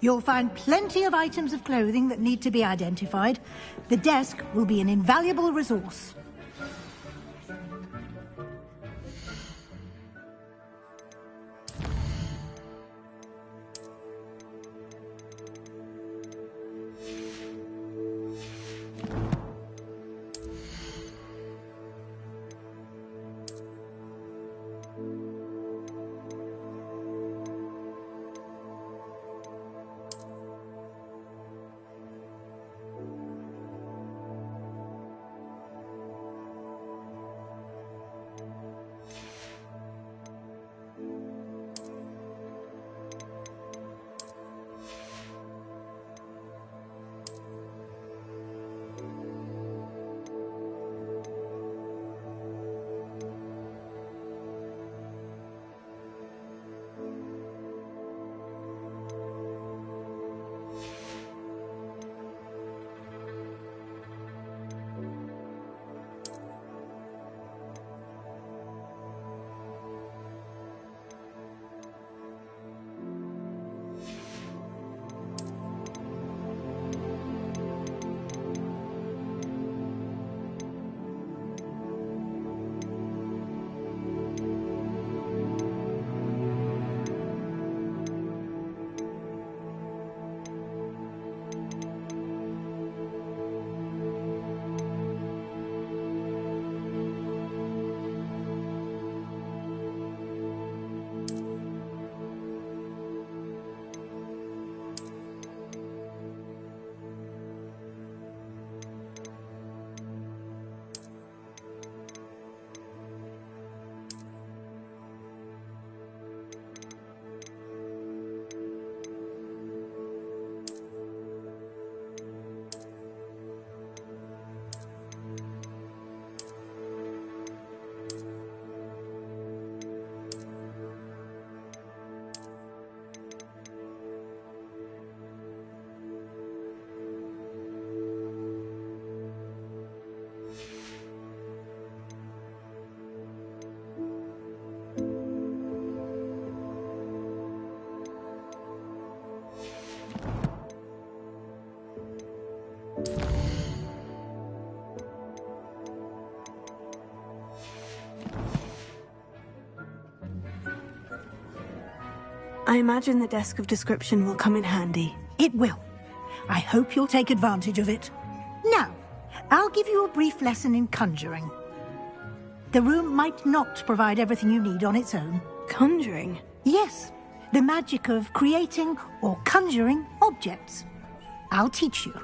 You'll find plenty of items of clothing that need to be identified. The desk will be an invaluable resource. I imagine the desk of description will come in handy. It will. I hope you'll take advantage of it. Now, I'll give you a brief lesson in conjuring. The room might not provide everything you need on its own. Conjuring? Yes, the magic of creating or conjuring objects. I'll teach you.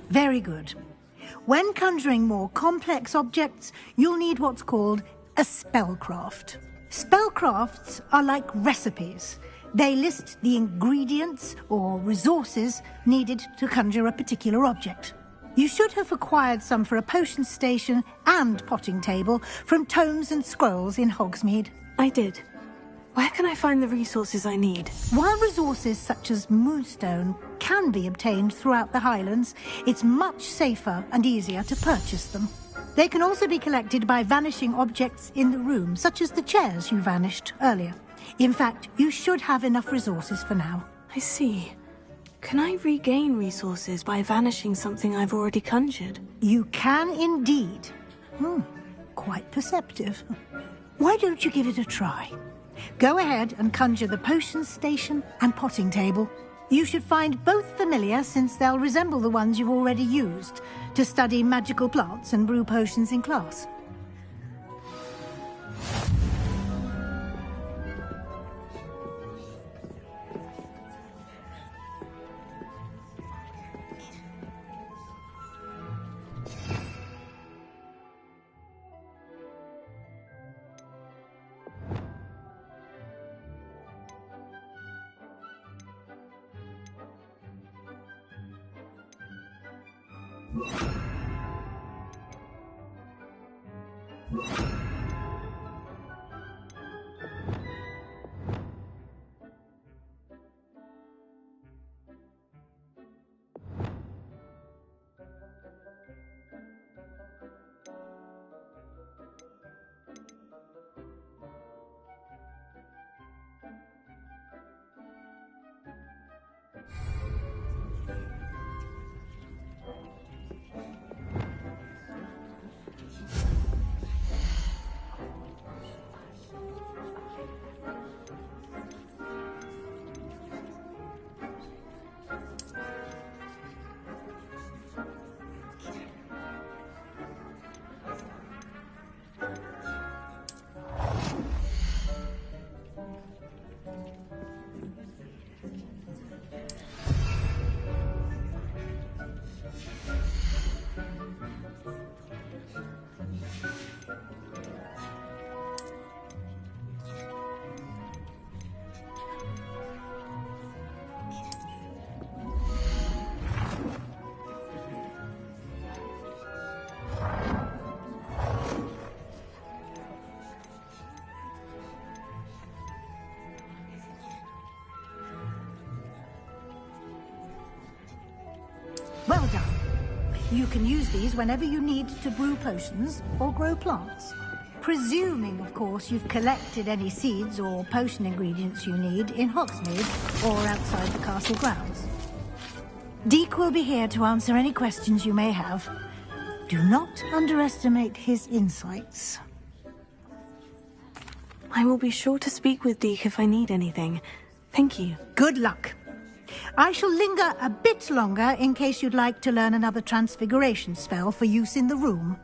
Very good. When conjuring more complex objects, you'll need what's called a spellcraft. Spellcrafts are like recipes. They list the ingredients or resources needed to conjure a particular object. You should have acquired some for a potion station and potting table from tomes and scrolls in Hogsmeade. I did. Where can I find the resources I need? While resources such as moonstone can be obtained throughout the Highlands, it's much safer and easier to purchase them. They can also be collected by vanishing objects in the room, such as the chairs you vanished earlier. In fact, you should have enough resources for now. I see. Can I regain resources by vanishing something I've already conjured? You can indeed. Quite perceptive. Why don't you give it a try? Go ahead and conjure the potion station and potting table. You should find both familiar, since they'll resemble the ones you've already used to study magical plants and brew potions in class. Well done. You can use these whenever you need to brew potions or grow plants. Presuming, of course, you've collected any seeds or potion ingredients you need in Hogsmeade or outside the castle grounds. Deke will be here to answer any questions you may have. Do not underestimate his insights. I will be sure to speak with Deke if I need anything. Thank you. Good luck. I shall linger a bit longer in case you'd like to learn another transfiguration spell for use in the room.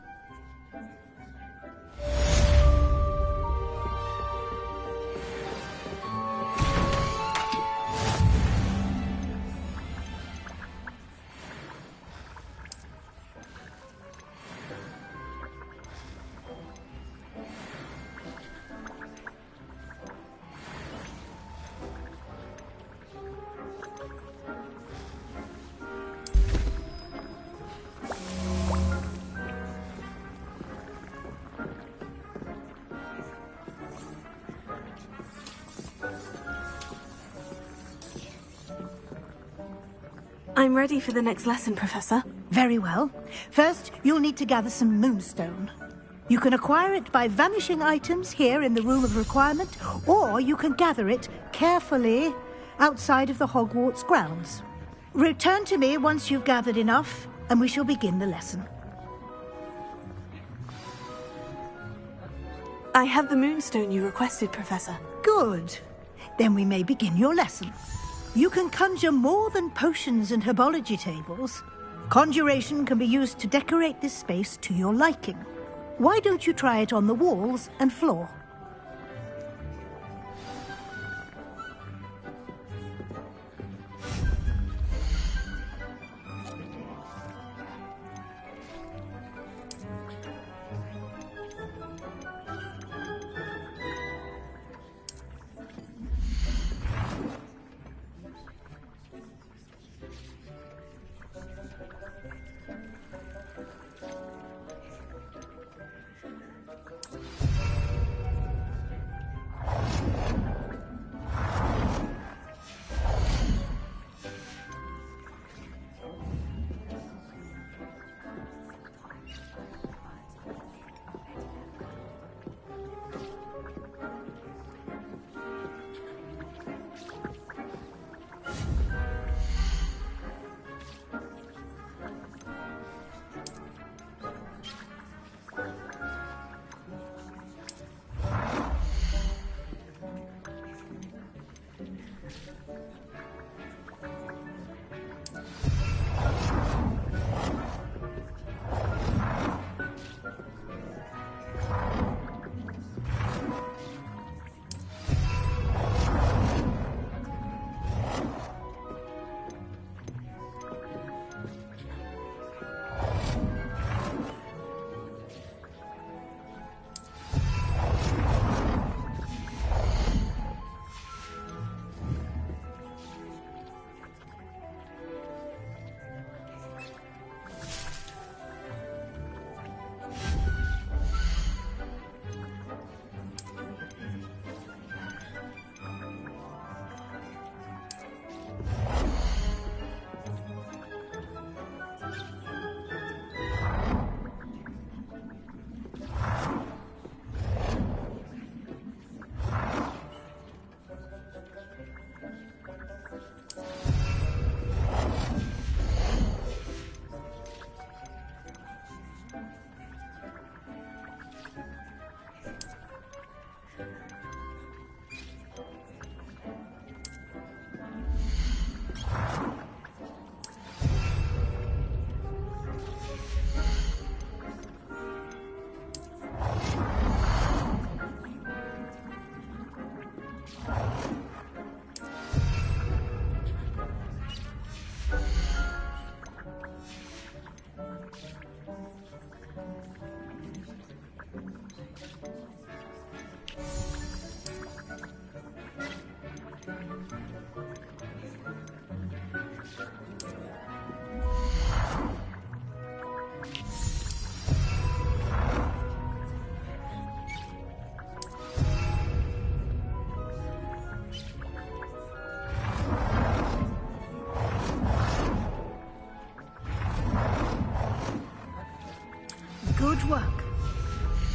I'm ready for the next lesson, Professor. Very well. First, you'll need to gather some moonstone. You can acquire it by vanishing items here in the Room of Requirement, or you can gather it carefully outside of the Hogwarts grounds. Return to me once you've gathered enough, and we shall begin the lesson. I have the moonstone you requested, Professor. Good. Then we may begin your lesson. You can conjure more than potions and herbology tables. Conjuration can be used to decorate this space to your liking. Why don't you try it on the walls and floor?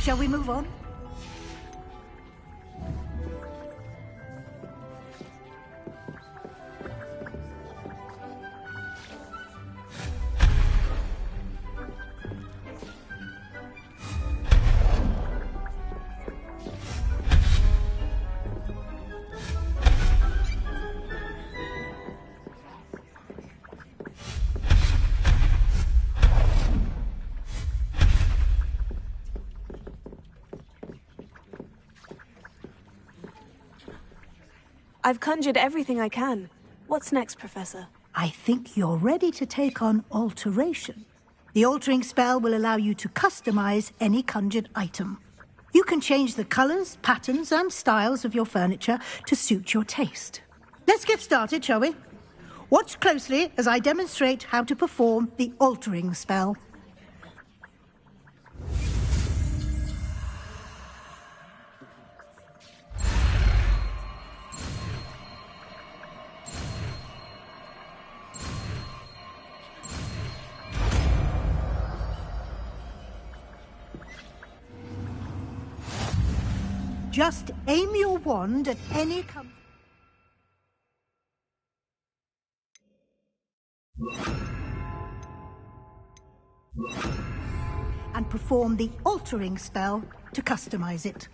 Shall we move on? I've conjured everything I can. What's next, Professor? I think you're ready to take on alteration. The altering spell will allow you to customize any conjured item. You can change the colors, patterns, and styles of your furniture to suit your taste. Let's get started, shall we? Watch closely as I demonstrate how to perform the altering spell. Just aim your wand at any and perform the altering spell to customize it.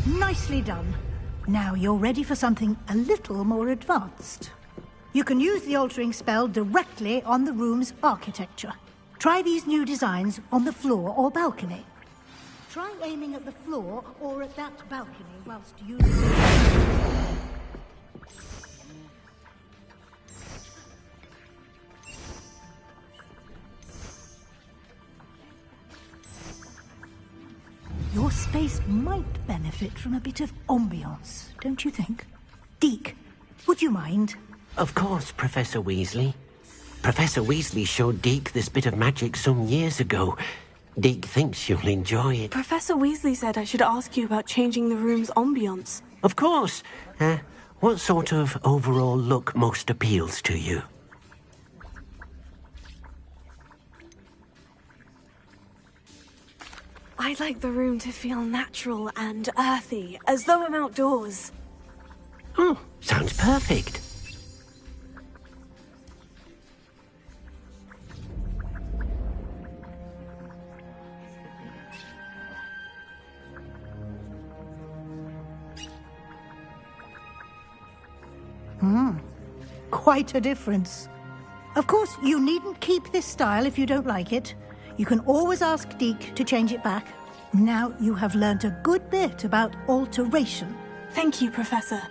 Nicely done. Now you're ready for something a little more advanced. You can use the altering spell directly on the room's architecture. Try these new designs on the floor or balcony. Try aiming at the floor or at that balcony whilst using... Your space might benefit from a bit of ambiance, don't you think? Deke, would you mind? Of course, Professor Weasley. Professor Weasley showed Deke this bit of magic some years ago. Deke thinks you'll enjoy it. Professor Weasley said I should ask you about changing the room's ambience. Of course. What sort of overall look most appeals to you? I'd like the room to feel natural and earthy, as though I'm outdoors. Oh, sounds perfect. Quite a difference. Of course, you needn't keep this style if you don't like it. You can always ask Deke to change it back. Now you have learnt a good bit about alteration. Thank you, Professor.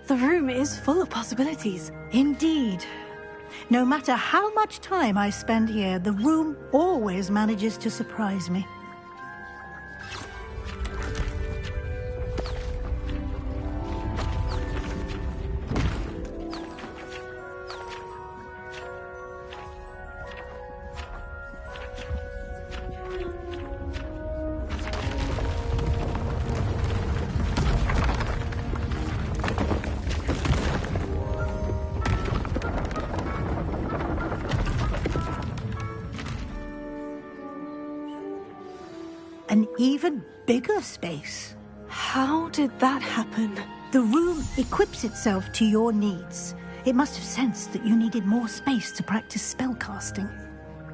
The room is full of possibilities. Indeed. No matter how much time I spend here, the room always manages to surprise me. An even bigger space. How did that happen? The room equips itself to your needs. It must have sensed that you needed more space to practice spellcasting.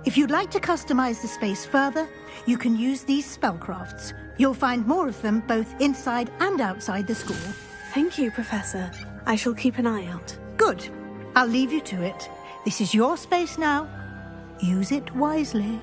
If you'd like to customize the space further, you can use these spellcrafts. You'll find more of them both inside and outside the school. Thank you, Professor. I shall keep an eye out. Good. I'll leave you to it. This is your space now. Use it wisely.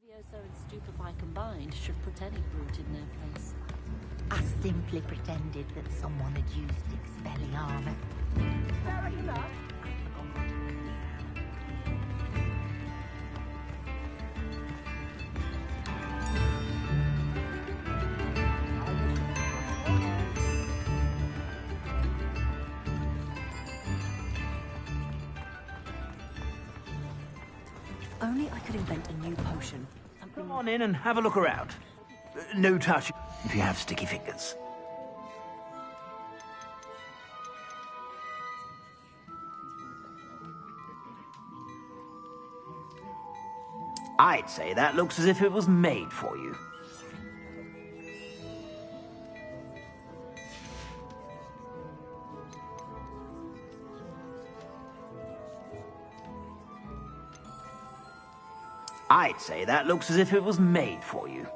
Levioso and Stupefy combined should put any brute in their place. I simply pretended that someone had used Expelliarmus. Fair enough. If only I could invent a new potion. Come on in and have a look around. No touch if you have sticky fingers. I'd say that looks as if it was made for you. I'd say that looks as if it was made for you.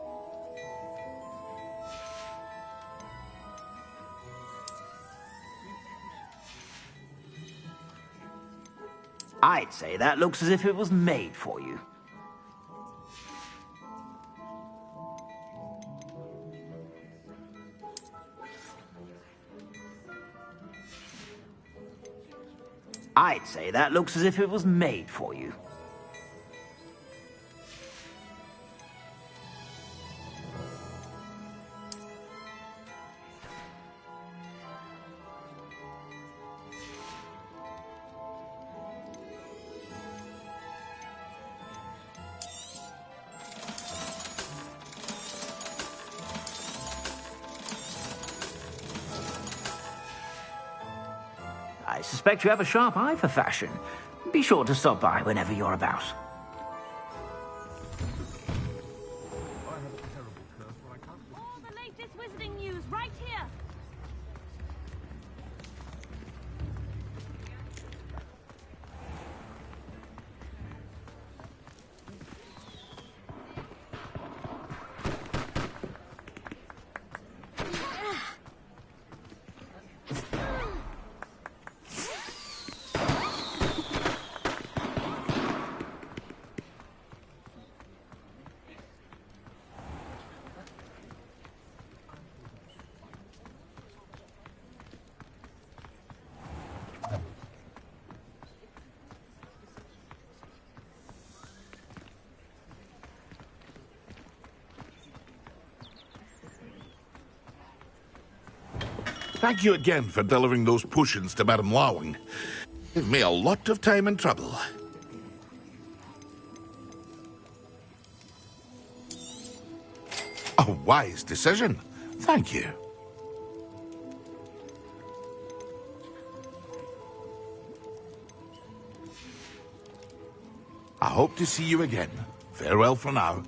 I'd say that looks as if it was made for you. I'd say that looks as if it was made for you. I suspect you have a sharp eye for fashion. Be sure to stop by whenever you're about. All the latest wizarding news right here. Thank you again for delivering those potions to Madame Lawing. Saved me a lot of time and trouble. A wise decision. Thank you. I hope to see you again. Farewell for now.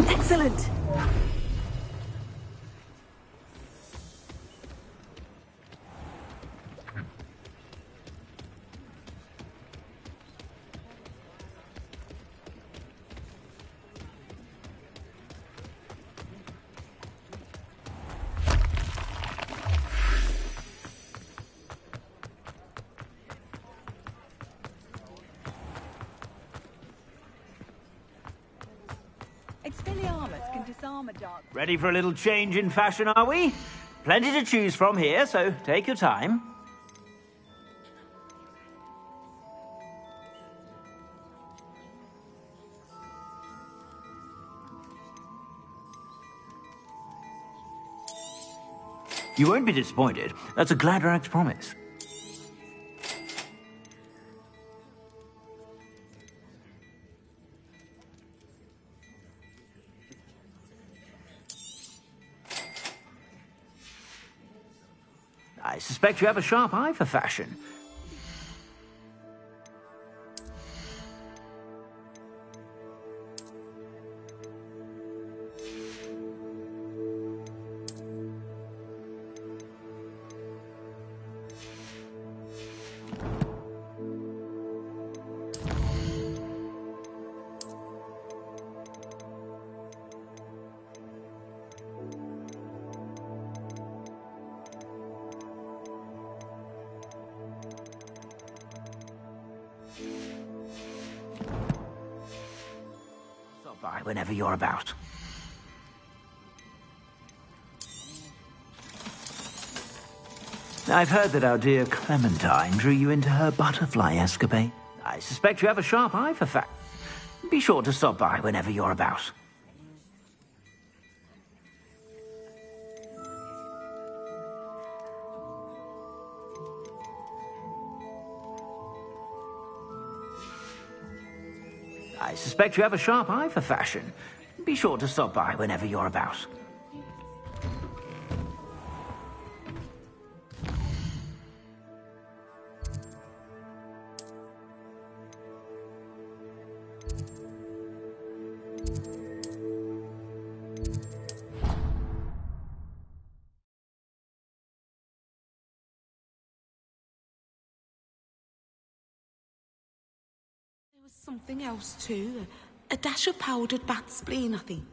Excellent! Ready for a little change in fashion, are we? Plenty to choose from here, so take your time. You won't be disappointed. That's a Gladrax promise. I suspect you have a sharp eye for fashion. Stop by whenever you're about. I've heard that our dear Clementine drew you into her butterfly escapade. I suspect you have a sharp eye for fact. Be sure to stop by whenever you're about. I suspect you have a sharp eye for fashion. Be sure to stop by whenever you're about. There was something else too. A dash of powdered bat spleen, I think.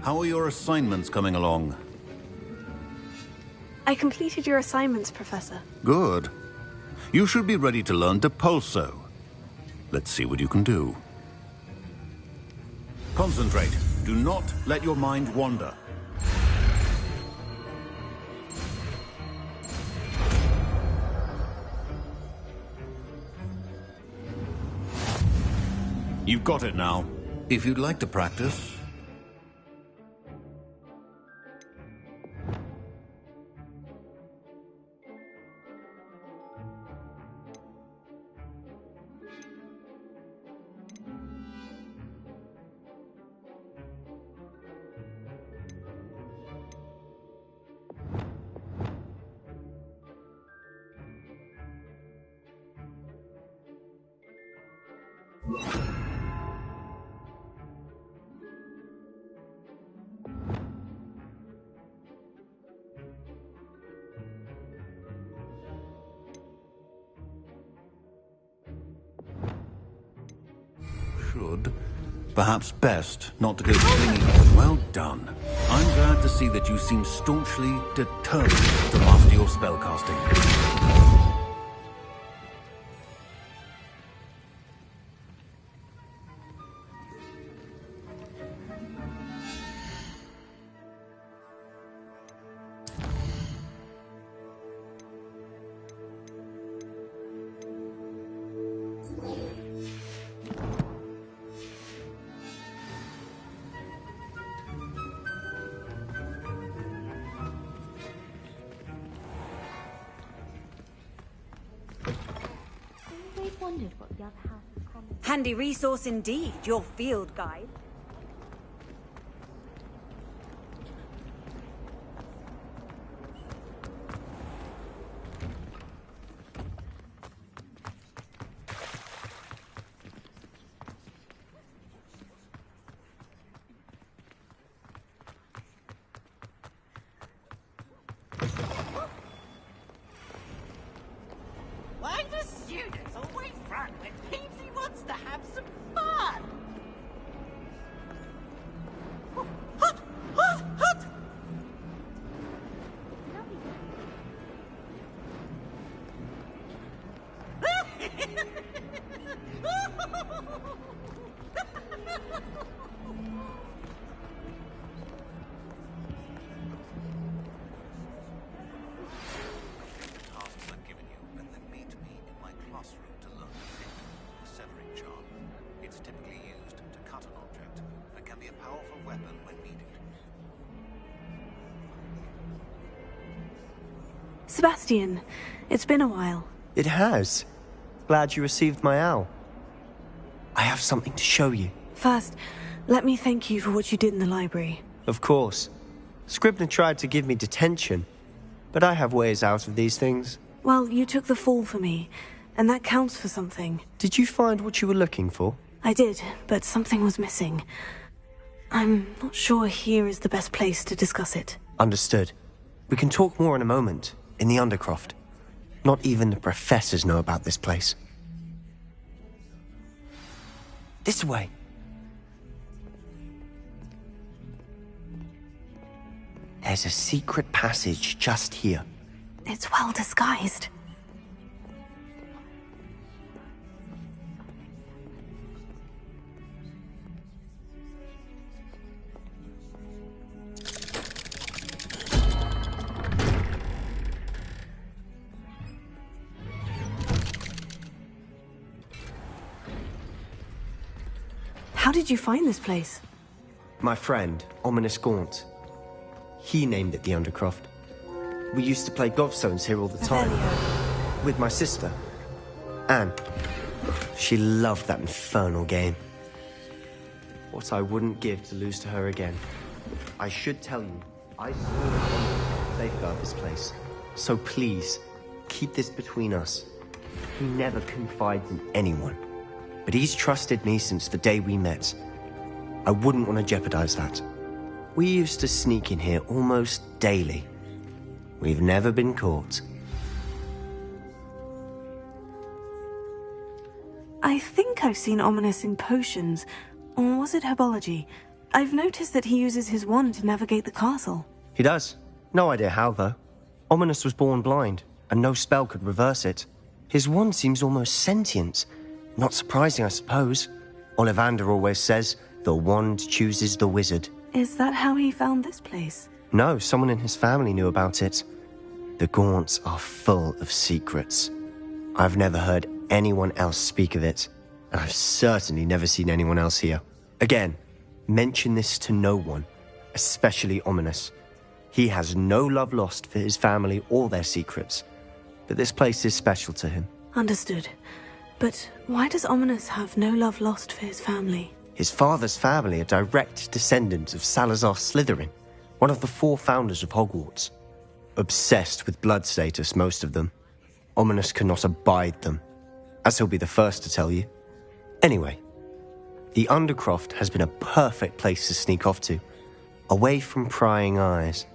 How are your assignments coming along? I completed your assignments, Professor. Good. You should be ready to learn Depulso. Let's see what you can do. Concentrate. Do not let your mind wander. You've got it now. If you'd like to practice... Perhaps best not to go clingy. Well done. I'm glad to see that you seem staunchly determined to master your spellcasting. Handy resource indeed, your field guide. Why do students always run when Peepsy wants to have some fun? Hut! Hut! Hut! Tasks are given you, and then meet me in my classroom to learn the thing, the severing charm. It's typically used to cut an object, and can be a powerful weapon when needed. Sebastian, it's been a while. It has. Glad you received my owl. I have something to show you. First, let me thank you for what you did in the library. Of course. Scribner tried to give me detention, but I have ways out of these things. Well, you took the fall for me, and that counts for something. Did you find what you were looking for? I did, but something was missing. I'm not sure here is the best place to discuss it. Understood. We can talk more in a moment, in the Undercroft. Not even the professors know about this place. This way. There's a secret passage just here. It's well disguised. How did you find this place? My friend, Ominous Gaunt. He named it the Undercroft. We used to play gobstones here all the time. With my sister, Anne. She loved that infernal game. What I wouldn't give to lose to her again. I should tell you, I swore to safeguard this place. So please, keep this between us. He never confides in anyone. But he's trusted me since the day we met. I wouldn't want to jeopardize that. We used to sneak in here almost daily. We've never been caught. I think I've seen Ominous in potions. Or was it herbology? I've noticed that he uses his wand to navigate the castle. He does. No idea how, though. Ominous was born blind, and no spell could reverse it. His wand seems almost sentient. Not surprising, I suppose. Ollivander always says, the wand chooses the wizard. Is that how he found this place? No, someone in his family knew about it. The Gaunts are full of secrets. I've never heard anyone else speak of it, and I've certainly never seen anyone else here. Again, mention this to no one, especially Ominous. He has no love lost for his family or their secrets, but this place is special to him. Understood. But why does Ominous have no love lost for his family? His father's family are direct descendants of Salazar Slytherin, one of the 4 founders of Hogwarts. Obsessed with blood status, most of them. Ominous cannot abide them, as he'll be the first to tell you. Anyway, the Undercroft has been a perfect place to sneak off to, away from prying eyes,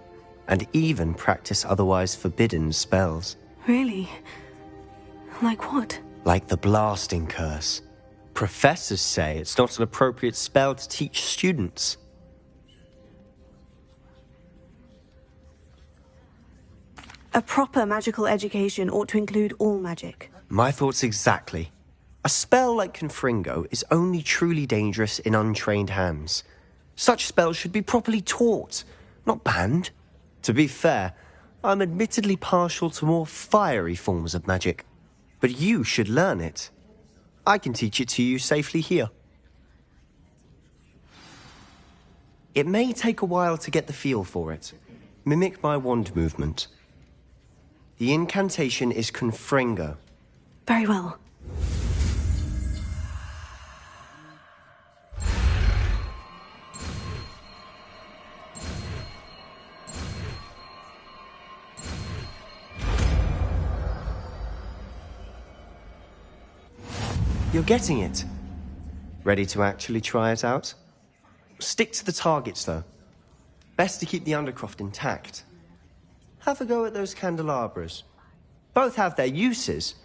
and even practice otherwise forbidden spells. Really? Like what? Like the blasting curse. Professors say it's not an appropriate spell to teach students. A proper magical education ought to include all magic. My thoughts exactly. A spell like Confringo is only truly dangerous in untrained hands. Such spells should be properly taught, not banned. To be fair, I'm admittedly partial to more fiery forms of magic. But you should learn it. I can teach it to you safely here. It may take a while to get the feel for it. Mimic my wand movement. The incantation is Confringo. Very well. You're getting it. Ready to actually try it out? Stick to the targets, though. Best to keep the Undercroft intact. Have a go at those candelabras. Both have their uses,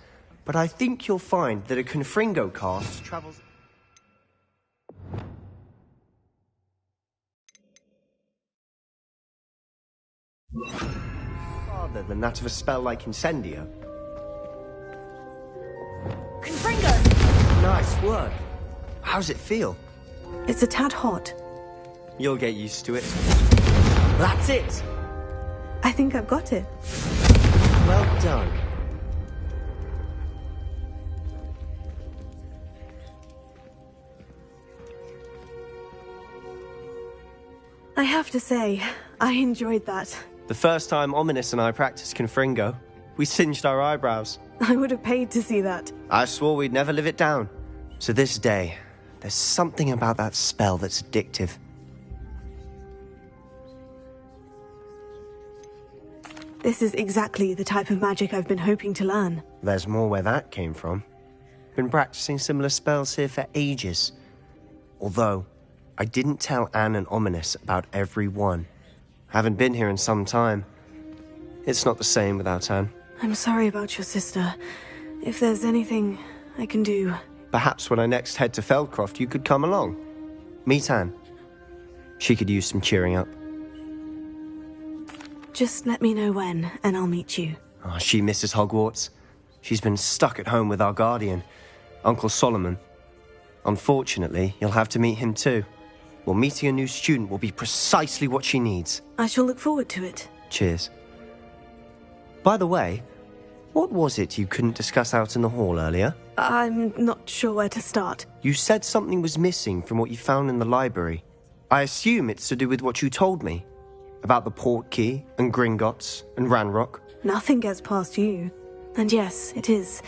but I think you'll find that a Confringo cast travels... farther than that of a spell like Incendio. Confringo! Nice work. How's it feel? It's a tad hot. You'll get used to it. That's it! I think I've got it. Well done. I have to say, I enjoyed that. The first time Ominous and I practiced Confringo, we singed our eyebrows. I would have paid to see that. I swore we'd never live it down. So this day, there's something about that spell that's addictive. This is exactly the type of magic I've been hoping to learn. There's more where that came from. Been practicing similar spells here for ages. Although, I didn't tell Anne and Ominous about every one. Haven't been here in some time. It's not the same without Anne. I'm sorry about your sister. If there's anything I can do... Perhaps when I next head to Feldcroft, you could come along. Meet Anne. She could use some cheering up. Just let me know when, and I'll meet you. Oh, she misses Hogwarts. She's been stuck at home with our guardian, Uncle Solomon. Unfortunately, you'll have to meet him too. Well, meeting a new student will be precisely what she needs. I shall look forward to it. Cheers. By the way, what was it you couldn't discuss out in the hall earlier? I'm not sure where to start. You said something was missing from what you found in the library. I assume it's to do with what you told me. About the Portkey, and Gringotts, and Ranrock. Nothing gets past you. And yes, it is.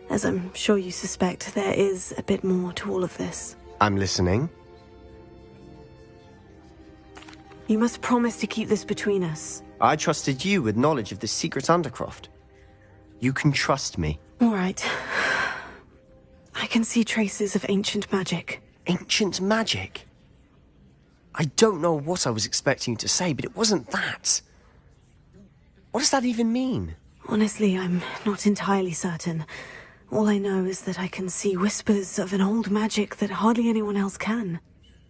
As I'm sure you suspect, there is a bit more to all of this. I'm listening. You must promise to keep this between us. I trusted you with knowledge of the secret Undercroft. You can trust me. All right. I can see traces of ancient magic. Ancient magic? I don't know what I was expecting you to say, but it wasn't that. What does that even mean? Honestly, I'm not entirely certain. All I know is that I can see whispers of an old magic that hardly anyone else can.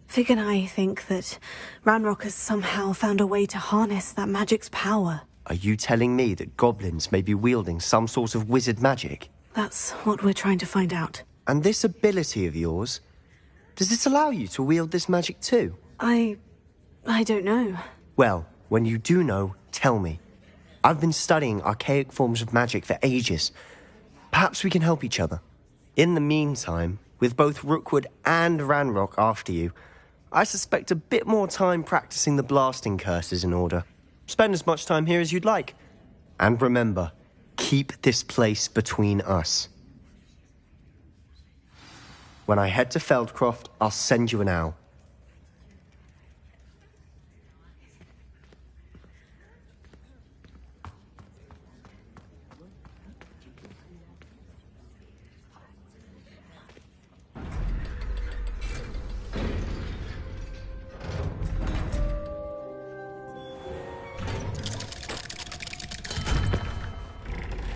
Fig and I think that Ranrock has somehow found a way to harness that magic's power. Are you telling me that goblins may be wielding some sort of wizard magic? That's what we're trying to find out. And this ability of yours, does it allow you to wield this magic too? I don't know. Well, when you do know, tell me. I've been studying archaic forms of magic for ages. Perhaps we can help each other. In the meantime, with both Rookwood and Ranrock after you, I suspect a bit more time practicing the blasting curse is in order. Spend as much time here as you'd like. And remember, keep this place between us. When I head to Feldcroft, I'll send you an owl.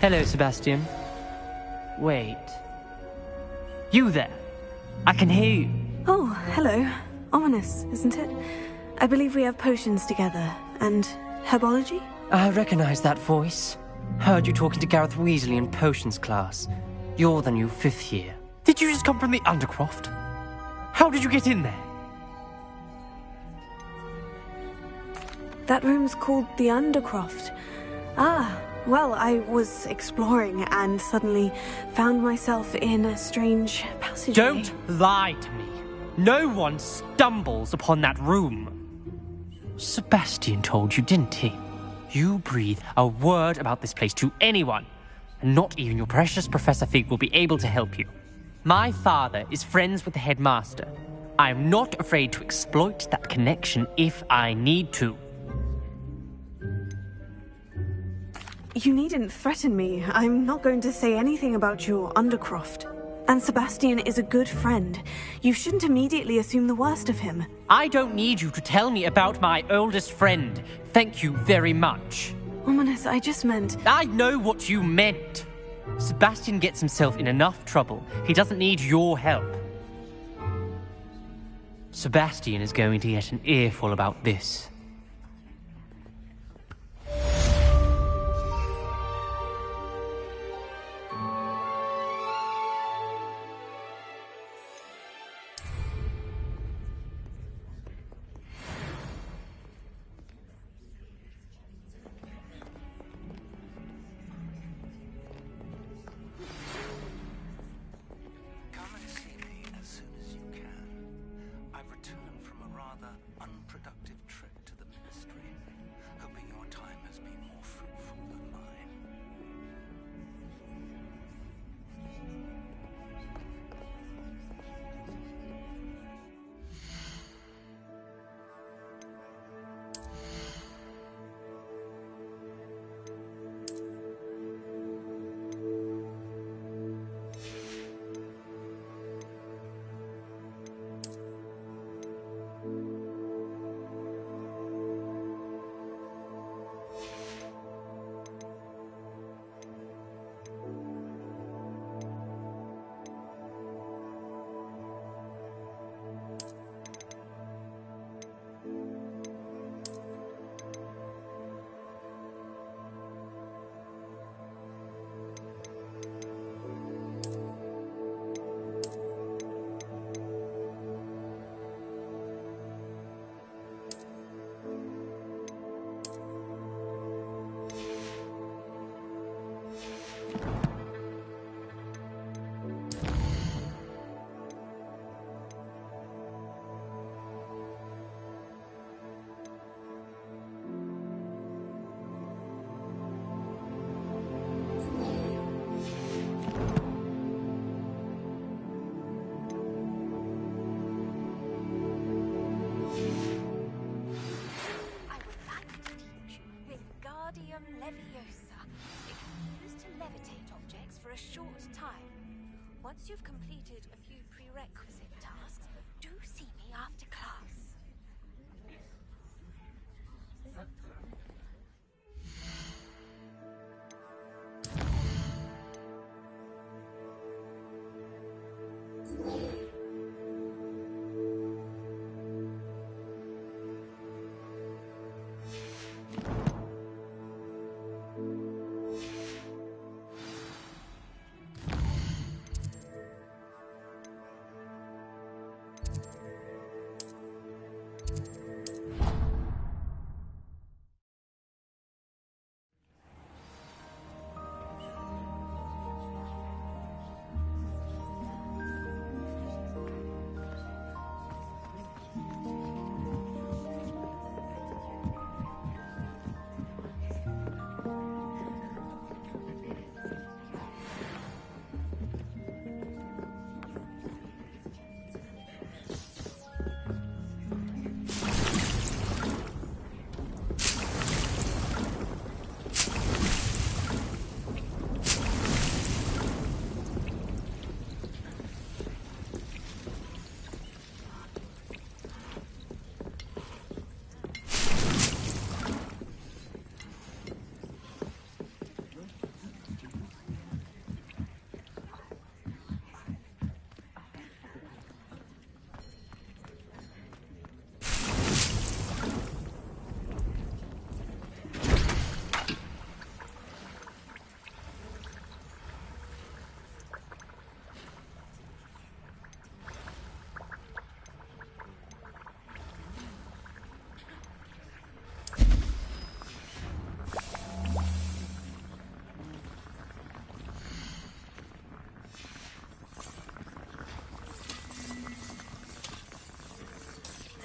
Hello, Sebastian. Wait. You there? I can hear you. Oh, hello. Ominous, isn't it? I believe we have potions together. And herbology? I recognize that voice. Heard you talking to Gareth Weasley in potions class. You're the new 5th year. Did you just come from the Undercroft? How did you get in there? That room's called the Undercroft. Ah, Well, I was exploring and suddenly found myself in a strange passageway. Don't lie to me. No one stumbles upon that room. Sebastian told you, didn't he? You breathe a word about this place to anyone, and not even your precious Professor Fig will be able to help you. My father is friends with the headmaster. I am not afraid to exploit that connection if I need to. You needn't threaten me. I'm not going to say anything about your Undercroft. And Sebastian is a good friend. You shouldn't immediately assume the worst of him. I don't need you to tell me about my oldest friend. Thank you very much. Ominous, I just meant... I know what you meant. Sebastian gets himself in enough trouble. He doesn't need your help. Sebastian is going to get an earful about this. For a short time. Once you've completed a few prerequisite tasks, do see me after class.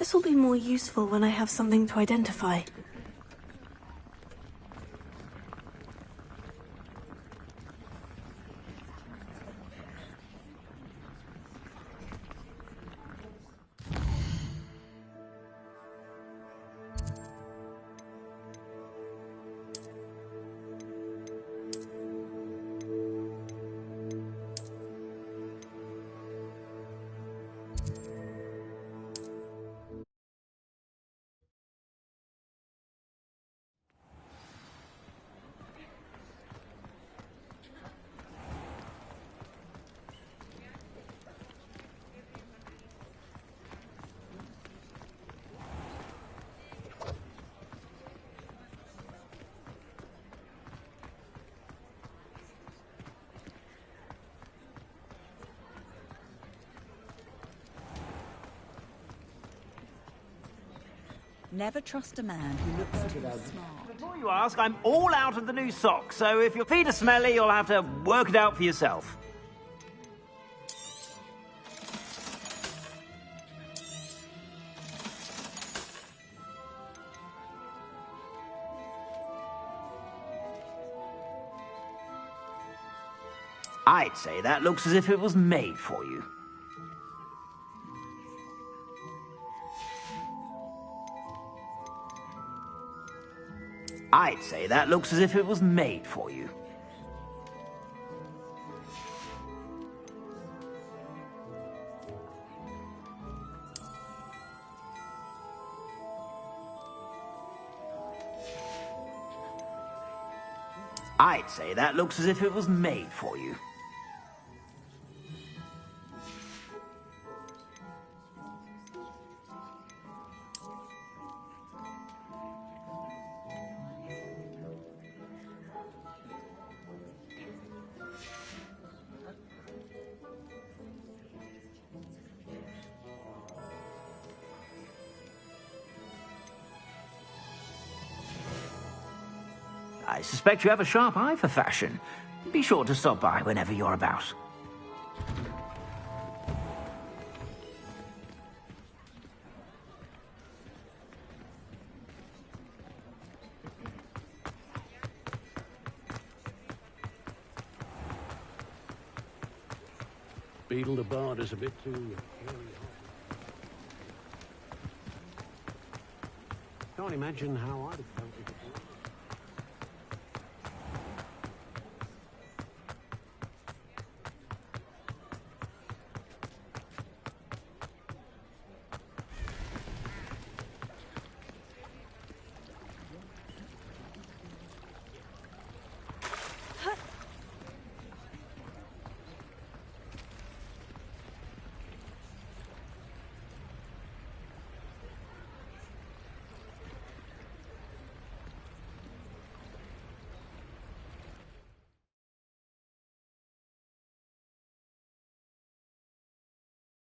This will be more useful when I have something to identify. Never trust a man who looks too smart. Before you ask, I'm all out of the new socks, so if your feet are smelly, you'll have to work it out for yourself. I'd say that looks as if it was made for you. I'd say that looks as if it was made for you. I'd say that looks as if it was made for you. I suspect you have a sharp eye for fashion. Be sure to stop by whenever you're about. Beetle the Bard is a bit too... Can't imagine how I'd have felt.